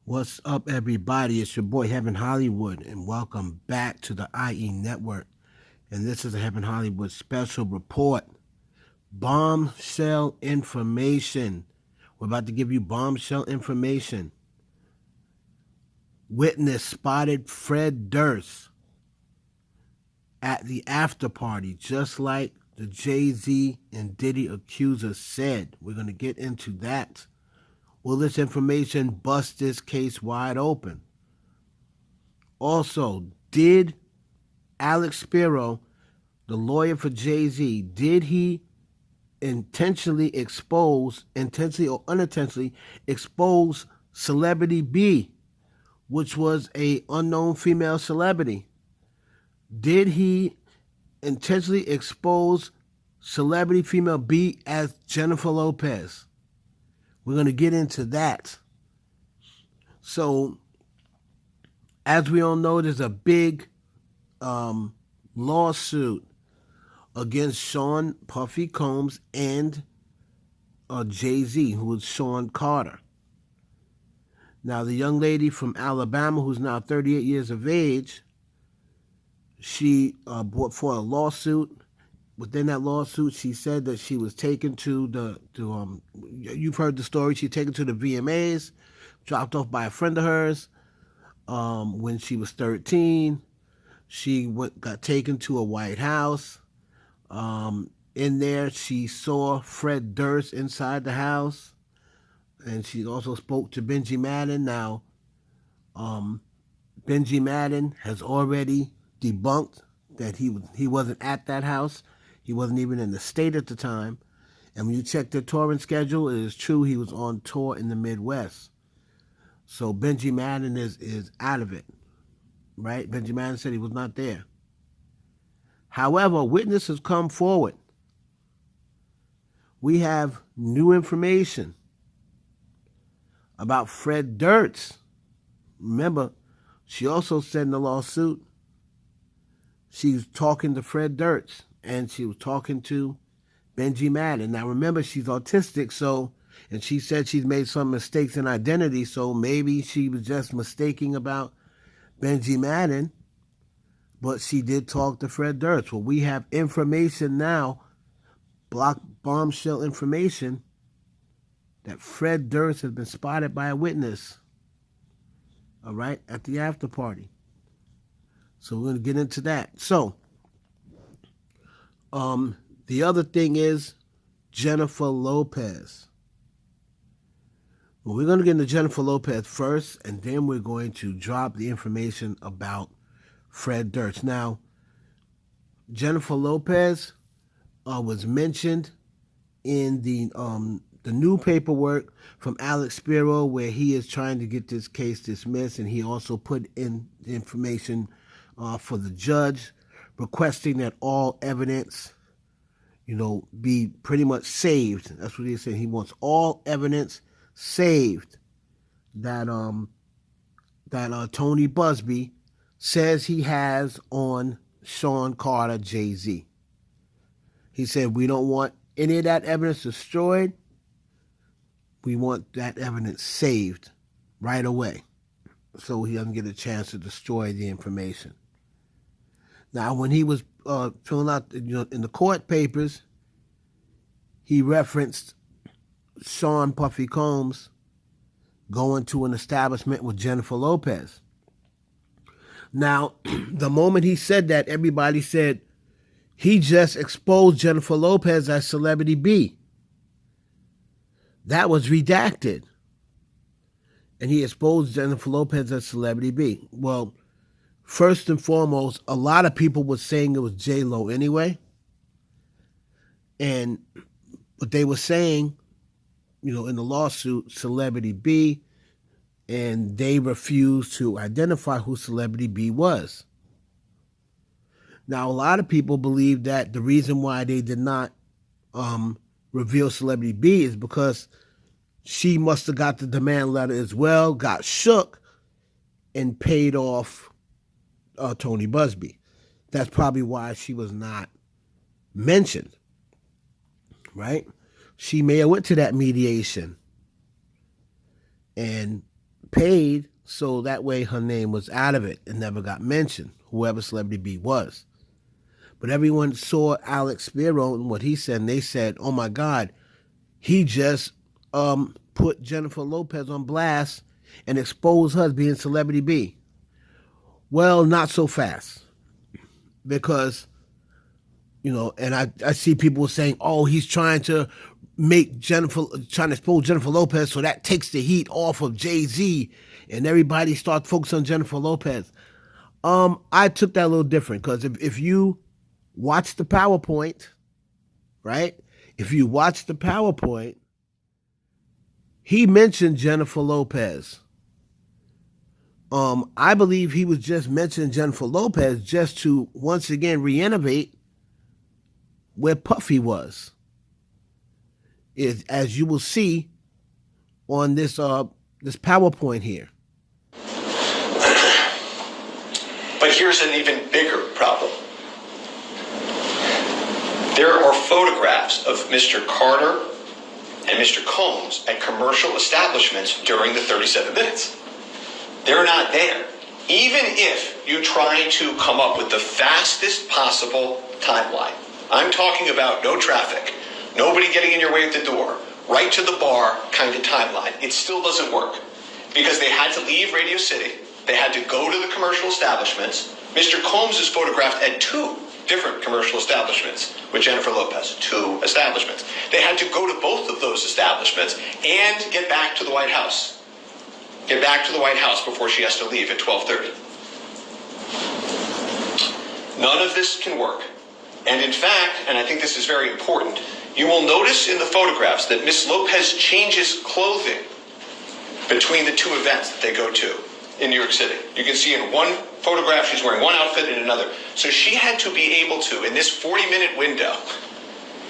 What's up, everybody? It's your boy Heaven Hollywood, and welcome back to the IE Network. And this is a Heaven Hollywood special report. Bombshell information. We're about to give you bombshell information. Witness spotted Fred Durst at the after party, just like the Jay-z and Diddy Accuser said. We're going to get into that. Will this information bust this case wide open? Also, did Alex Spiro, the lawyer for Jay-z, did he intentionally or unintentionally expose Celebrity B, which was a unknown female celebrity? Did he intentionally expose Celebrity female B as Jennifer Lopez? We're going to get into that. So, as we all know, there's a big lawsuit against Sean Puffy Combs and Jay-z, who is Sean Carter. Now, the young lady from Alabama, who's now 38 years of age, she brought forth a lawsuit. Within that lawsuit, she said that she was taken to you've heard the story, she taken to the VMAs, dropped off by a friend of hers when she was 13. She got taken to a White House. In there, she saw Fred Durst inside the house, and she also spoke to Benji Madden. Now, Benji Madden has already debunked that he wasn't at that house. He wasn't even in the state at the time. And when you check the touring schedule, it is true he was on tour in the Midwest. So Benji Madden is out of it, right? Benji Madden said he was not there. However, witnesses come forward. We have new information about Fred Durst. Remember, she also said in the lawsuit she's talking to Fred Durst, and she was talking to Benji Madden. Now, remember, she's autistic, and she said she's made some mistakes in identity, so maybe she was just mistaking about Benji Madden, but she did talk to Fred Durst. Well, we have information now, bombshell information, that Fred Durst has been spotted by a witness, all right, at the after party. So we're going to get into that. So, the other thing is Jennifer Lopez. Well, we're going to get into Jennifer Lopez first, and then we're going to drop the information about Fred Durst. Now, Jennifer Lopez was mentioned in the new paperwork from Alex Spiro, where he is trying to get this case dismissed, and he also put in the information for the judge, requesting that all evidence, be pretty much saved. That's what he said. He wants all evidence saved that Tony Busby says he has on Sean Carter, Jay-z. He said, we don't want any of that evidence destroyed. We want that evidence saved right away, so he doesn't get a chance to destroy the information. Now, when he was filling out, in the court papers, he referenced Sean Puffy Combs going to an establishment with Jennifer Lopez. Now, the moment he said that, everybody said he just exposed Jennifer Lopez as Celebrity B. That was redacted. And he exposed Jennifer Lopez as Celebrity B. Well, first and foremost, a lot of people were saying it was J-Lo anyway. But they were saying, in the lawsuit, Celebrity B, and they refused to identify who Celebrity B was. Now, a lot of people believe that the reason why they did not reveal Celebrity B is because she must have got the demand letter as well, got shook, and paid off Tony Busby. That's probably why she was not mentioned, right? She may have went to that mediation and paid so that way her name was out of it and never got mentioned, whoever Celebrity B was. But everyone saw Alex Spiro and what he said, and they said, oh my God, he just put Jennifer Lopez on blast and exposed her as being Celebrity B. Well, not so fast. Because, and I see people saying, oh, he's trying to expose Jennifer Lopez so that takes the heat off of Jay-Z and everybody starts focusing on Jennifer Lopez. I took that a little different because if you watch the PowerPoint, right? If you watch the PowerPoint, he mentioned Jennifer Lopez. I believe he was just mentioning Jennifer Lopez just to once again reiterate where Puffy was. As you will see on this PowerPoint here. But here's an even bigger problem. There are photographs of Mr. Carter and Mr. Combs at commercial establishments during the 37 minutes. They're not there. Even if you try to come up with the fastest possible timeline, I'm talking about no traffic, nobody getting in your way at the door, right to the bar kind of timeline, it still doesn't work. Because they had to leave Radio City, they had to go to the commercial establishments. Mr. Combs is photographed at 2 different commercial establishments with Jennifer Lopez, 2 establishments. They had to go to both of those establishments and get back to the White House. Get back to the White House before she has to leave at 12:30. None of this can work. And in fact, and I think this is very important, you will notice in the photographs that Miss Lopez changes clothing between the 2 events that they go to in New York City. You can see in one photograph she's wearing one outfit and another. So she had to be able to, in this 40-minute window,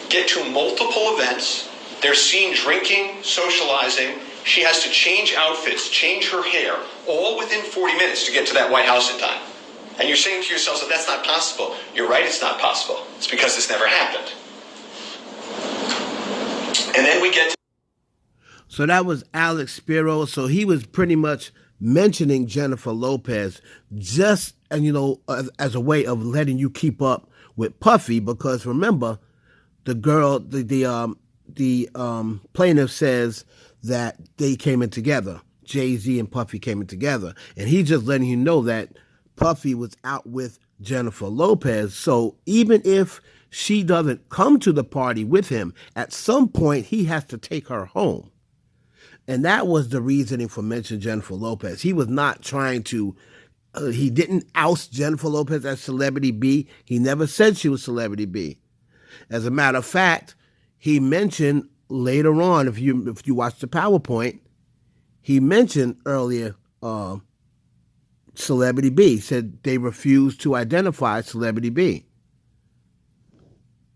get to multiple events. They're seen drinking, socializing. She has to change outfits, change her hair, all within 40 minutes to get to that White House in time. And you're saying to yourself that that's not possible. You're right, it's not possible. It's because this never happened. And then we get to... So that was Alex Spiro. So he was pretty much mentioning Jennifer Lopez just, as a way of letting you keep up with Puffy, because remember, the girl, the plaintiff says that they came in together. Jay-Z and Puffy came in together. And he's just letting you know that Puffy was out with Jennifer Lopez. So even if she doesn't come to the party with him, at some point he has to take her home. And that was the reasoning for mentioning Jennifer Lopez. He was not trying to, he didn't oust Jennifer Lopez as Celebrity B. He never said she was Celebrity B. As a matter of fact, he mentioned later on, if you watch the PowerPoint, he mentioned earlier Celebrity B. He said they refused to identify Celebrity B.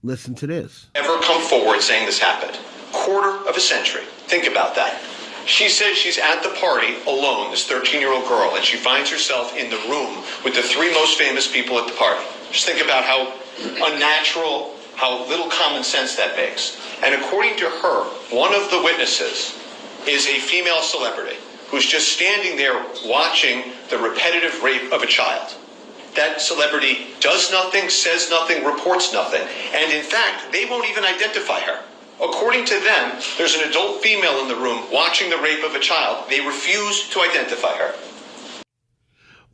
Listen to this. Ever come forward saying this happened? Quarter of a century. Think about that. She says she's at the party alone, this 13-year-old girl, and she finds herself in the room with the 3 most famous people at the party. Just think about how unnatural, how little common sense that makes. And according to her, one of the witnesses is a female celebrity who's just standing there watching the repetitive rape of a child. That celebrity does nothing, says nothing, reports nothing. And in fact, they won't even identify her. According to them, there's an adult female in the room watching the rape of a child. They refuse to identify her.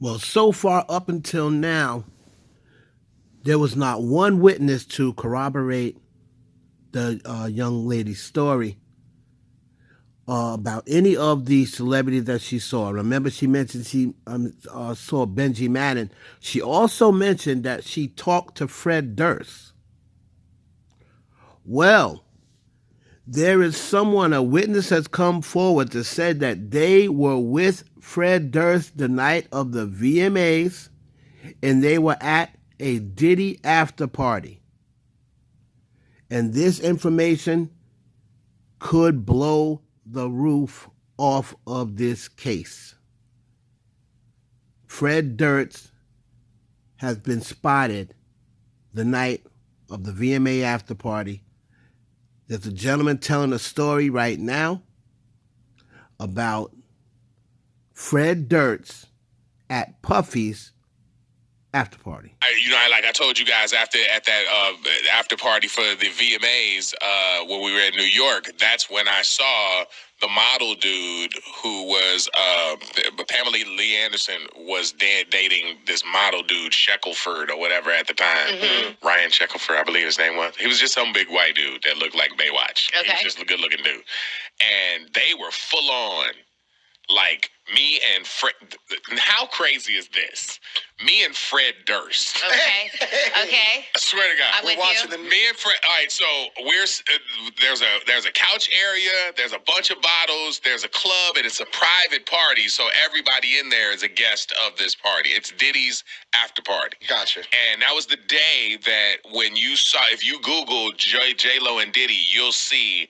Well, so far up until now, there was not one witness to corroborate the young lady's story about any of the celebrities that she saw. Remember, she mentioned she saw Benji Madden. She also mentioned that she talked to Fred Durst. Well, there is someone, a witness has come forward to say that they were with Fred Durst the night of the VMAs, and they were at a Diddy after party. And this information could blow the roof off of this case. Fred Durst has been spotted the night of the VMA after party. There's a gentleman telling a story right now about Fred Durst at Puffy's after party. I told you guys at that after party for the VMAs when we were in New York, that's when I saw the model dude who was Pamela Lee Anderson was dating this model dude Shackelford or whatever at the time. Mm-hmm. Ryan Shackelford, I believe his name was. He was just some big white dude that looked like Baywatch. Okay. He was just a good looking dude, and they were full on. Like, me and Fred... How crazy is this? Me and Fred Durst. Okay. Okay. I swear to God. I'm with you. Me and Fred... All right, so there's a couch area, there's a bunch of bottles, there's a club, and it's a private party, so everybody in there is a guest of this party. It's Diddy's after party. Gotcha. And that was the day that when you saw... If you Google J-Lo and Diddy, you'll see...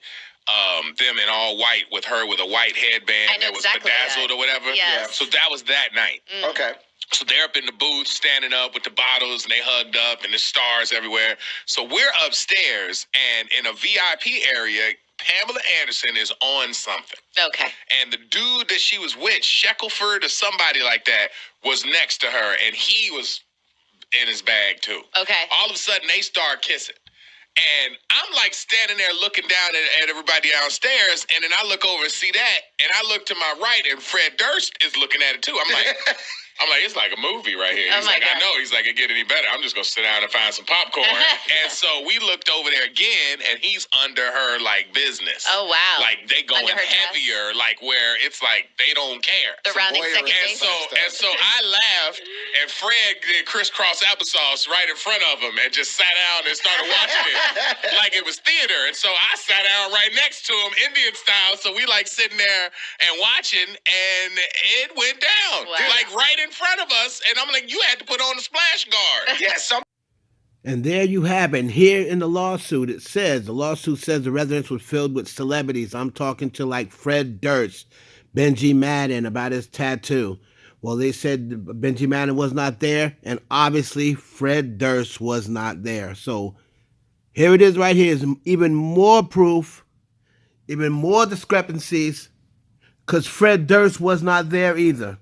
them in all white with her with a white headband that was exactly bedazzled that. or whatever. Yes. Yeah. So that was that night. Okay. So they're up in the booth, standing up with the bottles, and they hugged up, and there's stars everywhere. So we're upstairs, and in a VIP area, Pamela Anderson is on something. Okay. And the dude that she was with, Shackelford or somebody like that, was next to her, and he was in his bag too. Okay. All of a sudden, they start kissing. And I'm like standing there looking down at everybody downstairs, and then I look over and see that, and I look to my right, and Fred Durst is looking at it too. I'm like, it's like a movie right here. He's like, God. I know. He's like, it get any better. I'm just gonna sit down and find some popcorn. And so we looked over there again, and he's under her like business. Oh wow. Like they going Under her heavier, like where it's like they don't care. The rounding second And base. so I laughed, and Fred did crisscross applesauce right in front of him and just sat down and started watching it like it was theater. And so I sat down right next to him, Indian style. So we like sitting there and watching, and it went down. Wow. Like right in front of us. And I'm like, you had to put on the splash guard. Yeah, And there you have it. And here in the lawsuit, the lawsuit says the residence was filled with celebrities. I'm talking to like Fred Durst, Benji Madden about his tattoo. Well, they said Benji Madden was not there, and obviously Fred Durst was not there. So here it is right here. Is even more proof, even more discrepancies, because Fred Durst was not there either.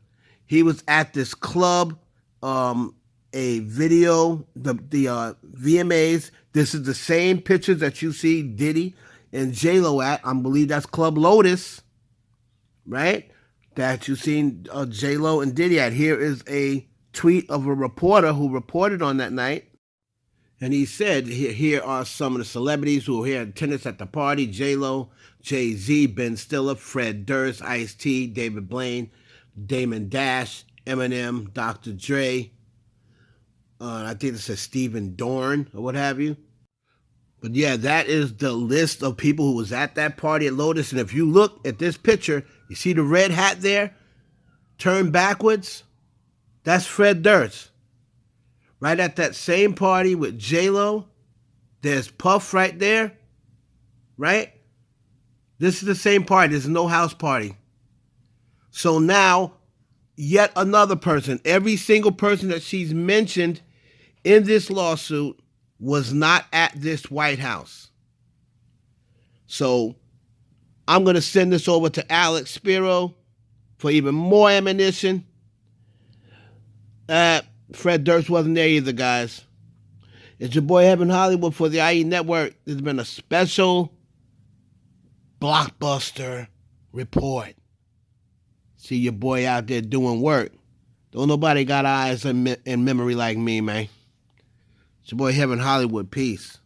He was at this club, a video, the VMAs. This is the same pictures that you see Diddy and J-Lo at. I believe that's Club Lotus, right? That you've seen J-Lo and Diddy at. Here is a tweet of a reporter who reported on that night. And he said, here are some of the celebrities who were here in attendance at the party. J-Lo, Jay-Z, Ben Stiller, Fred Durst, Ice-T, David Blaine, Damon Dash, Eminem, Dr. Dre. I think it says Stephen Dorn or what have you. But yeah, that is the list of people who was at that party at Lotus. And if you look at this picture, you see the red hat there, turned backwards? That's Fred Durst. Right at that same party with J-Lo, there's Puff right there, right? This is the same party. There's no house party. So now, yet another person, every single person that she's mentioned in this lawsuit was not at this White House. So I'm going to send this over to Alex Spiro for even more ammunition. Fred Durst wasn't there either, guys. It's your boy Heaven Hollywood for the IE Network. There's been a special blockbuster report. See your boy out there doing work. Don't nobody got eyes in memory like me, man. It's your boy Heaven Hollywood. Peace.